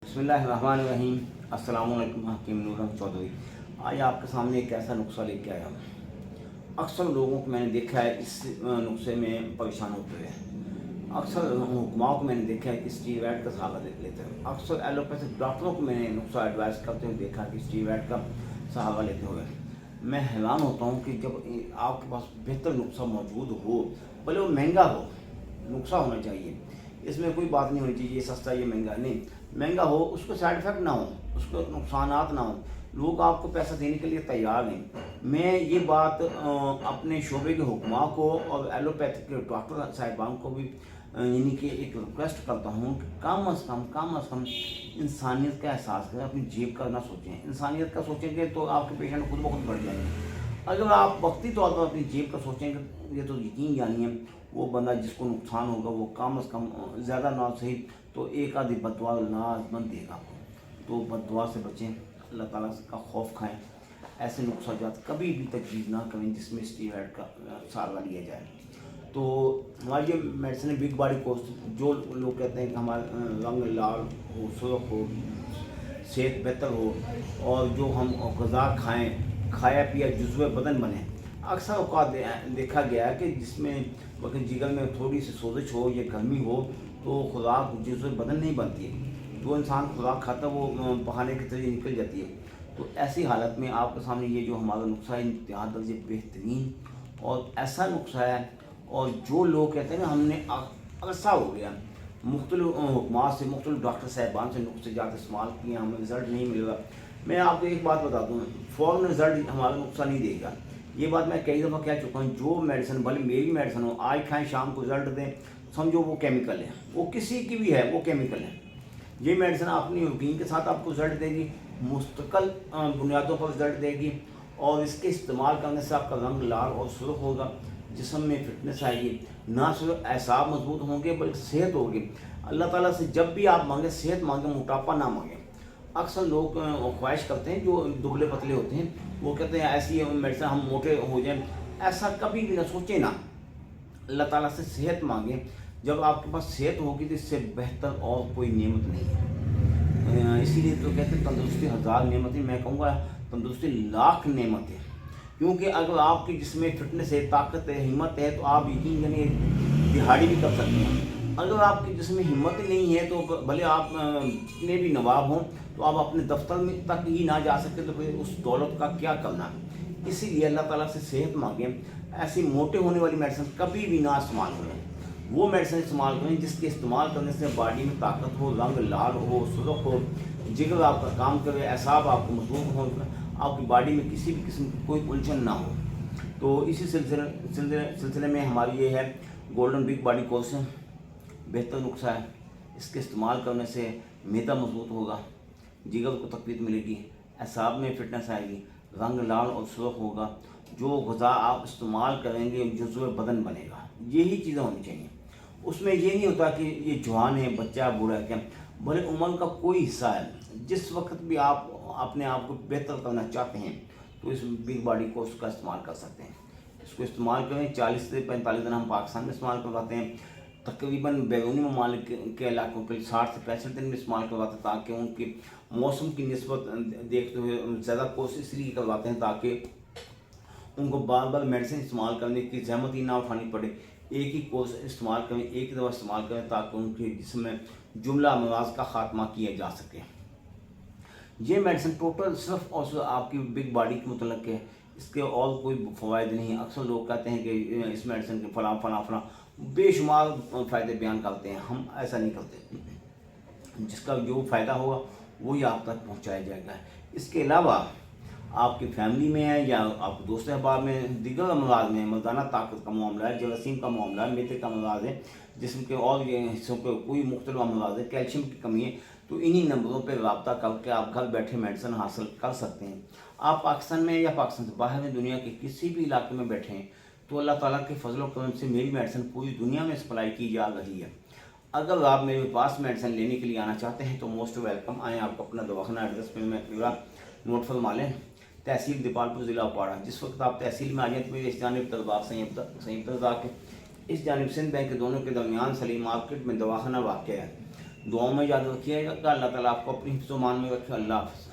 बिस्मिल्लाहिर्रहमानिर्रहीम। अस्सलाम वालेकुम। हकीम नूर चौधरी आज आपके सामने एक ऐसा नुस्खा लेके आया हूँ। अक्सर लोगों को मैंने देखा है इस नुस्खे में परेशान होते हुए। अक्सर हुक्माओं को मैंने देखा है कि स्टीरॉयड का सहारा लेते हैं। अक्सर एलोपैथिक डॉक्टरों को मैंने नुस्खा एडवाइस करते हुए देखा कि स्टीरॉयड का सहारा लेते हुए। मैं हैरान होता हूँ कि जब आपके पास बेहतर नुस्खा मौजूद हो, भले वो महंगा हो, नुस्खा होना चाहिए। इसमें कोई बात नहीं होनी चाहिए ये सस्ता ये महंगा, नहीं। महंगा हो, उसको साइड इफ़ेक्ट ना हो, उसको नुकसानात ना हो, लोग आपको पैसा देने के लिए तैयार नहीं। मैं ये बात अपने शोबे के हुक्मा को और एलोपैथिक के डॉक्टर साहिबान को भी यानी कि एक रिक्वेस्ट करता हूँ कि कम अज़ कम इंसानियत का एहसास करें, अपनी जेब का ना सोचें। इंसानियत का सोचेंगे तो आपके पेशेंट खुद ब खुद बढ़ जाएंगे। अगर आप वक्ती तौर पर अपनी जेब का सोचेंगे, ये तो यकीन जानिए वो बंदा जिसको नुकसान होगा वो कम अज़ कम ज़्यादा ना सही तो एक आधी बददुआ लाजमन देगा आपको। तो बददुआ से बचें, अल्लाह ताला का खौफ खाएं। ऐसे नुस्खाजात कभी भी तजवीज़ ना करें जिसमें स्टीरॉयड का सहारा लिया जाए। तो हमारी ये मेडिसिन बिग बॉडी कोर्स, जो लोग कहते हैं कि हमारा रंग लाल हो, सुर्ख हो, सेहत बेहतर हो और जो हम ग़िज़ा खाएँ, खाया पिया जुज़्व बदन बने। अक्सर औक़ात देखा गया है कि जिसमें वक्त जिगर में थोड़ी सी सोजिश हो या गर्मी हो तो खुराक जुज़्व बदन नहीं बनती है। जो इंसान खुराक खाता है वो बहाने के जरिए निकल जाती है। तो ऐसी हालत में आपके सामने ये जो हमारा नुस्खा है इंतहा दर्जे बेहतरीन और ऐसा नुस्खा है। और जो लोग कहते हैं ना हमने अरसा हो गया मुख्तलिफ हुक्मा से मुख्तलिफ डॉक्टर साहिबान से नुस्खे जाते इस्तेमाल किए, हमें रिज़ल्ट नहीं मिल रहा। मैं आपको एक बात बता दूँ, फ़ौरन रिज़ल्ट हमारा नुस्खा नहीं देगा। ये बात मैं कई दफ़ा कह चुका हूँ। जो मेडिसिन भले मेरी मेडिसिन हो, आज खाएं शाम को रिज़ल्ट दें, समझो वो केमिकल है, वो किसी की भी है वो केमिकल है। ये मेडिसिन अपनी रूटीन के साथ आपको रिज़ल्ट देगी, मुस्तकिल बुनियादों पर रिज़ल्ट देगी और इसके इस्तेमाल करने से आपका रंग लाल और सुर्ख होगा, जिस्म में फिटनेस आएगी, ना सिर्फ एसाब मजबूत होंगे बल्कि सेहत होगी। अल्लाह ताला से जब भी आप मांगे सेहत मांगे, मोटापा ना मांगे। अक्सर लोग ख्वाहिश करते हैं जो दुबले पतले होते हैं, वो कहते हैं ऐसी मेडिसिन हम मोटे हो जाएं। ऐसा कभी भी ना सोचें ना, अल्लाह ताला से सेहत मांगें। जब आपके पास सेहत होगी तो इससे बेहतर और कोई नेमत नहीं है। इसीलिए तो कहते हैं तंदुरुस्ती हज़ार नेमत है, मैं कहूँगा तंदुरुस्ती लाख नेमत है। क्योंकि अगर आपकी जिसमें फिटनेस है, ताकत है, हिम्मत है तो आप यकीन जानिए दिहाड़ी भी कर सकते हैं। अगर आपकी जिसमें हिम्मत ही नहीं है तो भले आप जितने भी नवाब हों तो आप अपने दफ्तर में तक ही ना जा सकते तो फिर उस दौलत का क्या करना। इसीलिए अल्लाह ताला से सेहत मांगें। ऐसी मोटे होने वाली मेडिसिन कभी भी ना इस्तेमाल करें। वो मेडिसिन इस्तेमाल करें जिसके इस्तेमाल करने से बॉडी में ताकत हो, रंग लाल हो, सुर्ख हो, जिगर आपका काम करे, एसाब आपको मजबूत हो, आपकी बॉडी में किसी भी किस्म की कोई उलझन ना हो। तो इसी सिलसिले में हमारी ये है गोल्डन बिग बॉडी कोर्स है, बेहतर नुस्खा है। इसके इस्तेमाल करने से मैदा मजबूत होगा, जिगर को तक़वीत मिलेगी, एसाब में फिटनेस आएगी, रंग लाल और सुर्ख होगा। जो ग़िज़ा आप इस्तेमाल करेंगे जुज़्व बदन बनेगा। यही चीज़ें होनी चाहिए। उसमें ये नहीं होता कि ये जवान है, बच्चा, बूढ़ा है, क्या भले उम्र का कोई हिस्सा है। जिस वक्त भी आप अपने आप को बेहतर करना चाहते हैं तो इस बिग बॉडी कोर्स का इस्तेमाल कर सकते हैं। इसको इस्तेमाल करें। 40 से 45 दिन हम पाकिस्तान में इस्तेमाल करवाते हैं, तकरीबन बैरूनी ममालिक के इलाकों के 60 से 65 दिन में इस्तेमाल करवाते हैं, ताकि उनकी मौसम की निस्बत देखते हुए ज़्यादा कोर्स इसलिए करवाते हैं ताकि उनको बार बार मेडिसिन इस्तेमाल करने की ज़हमत ही ना उठानी पड़े। एक ही कोर्स इस्तेमाल करें, एक ही दवा इस्तेमाल करें ताकि उनके जिस्म में जुमला अमराज का ख़ात्मा किया जा सके। ये मेडिसिन टोटल सिर्फ और सिर्फ आपकी बिग बॉडी के मुतल्लिक़ है, इसके और कोई फ़वाइद नहीं है। अक्सर लोग कहते हैं कि इस मेडिसिन के फला बेशुमार फ़ायदे बयान करते हैं, हम ऐसा नहीं करते। जिसका जो फ़ायदा होगा वही आप तक पहुँचाया जाएगा। इसके अलावा आपकी फैमिली में है या आपके दोस्त अहबाब में दिगर अमराज में मर्दाना ताकत का मामला है, जरासीम का मामला है, मैदे का अमराज है, जिस्म के और ये हिस्सों पे कोई मुख्तलिफ अमराज है, कैल्शियम की कमी है, तो इन्हीं नंबरों पर रब्ता करके आप घर बैठे मेडिसिन हासिल कर सकते हैं। आप पाकिस्तान में या पाकिस्तान से बाहर में दुनिया के किसी भी इलाके में बैठे हैं तो अल्लाह ताला के फजल और करम से मेरी मेडिसिन पूरी दुनिया में सप्लाई की जा रही है। अगर आप मेरे पास मेडिसिन लेने के लिए आना चाहते हैं तो मोस्ट वेलकम आएँ। आपको अपना दवाखाना एड्रेस में मैं पूरा नोट फरमा लें। तहसील दीपालपुर ज़िला उपाड़ा। जिस वक्त आप तहसील में आ जाए तो मेरे इस जानिब दरबार संयुक्त रज़ा के इस जानिब सिंध बैंक के दोनों के दरमियान सलीम मार्केट में दवाखाना वाक़ है। دعاؤں میں یاد رکھیے گا کہ اللہ تعالیٰ آپ کو اپنی حفظ و مان میں رکھے. اللہ حافظ.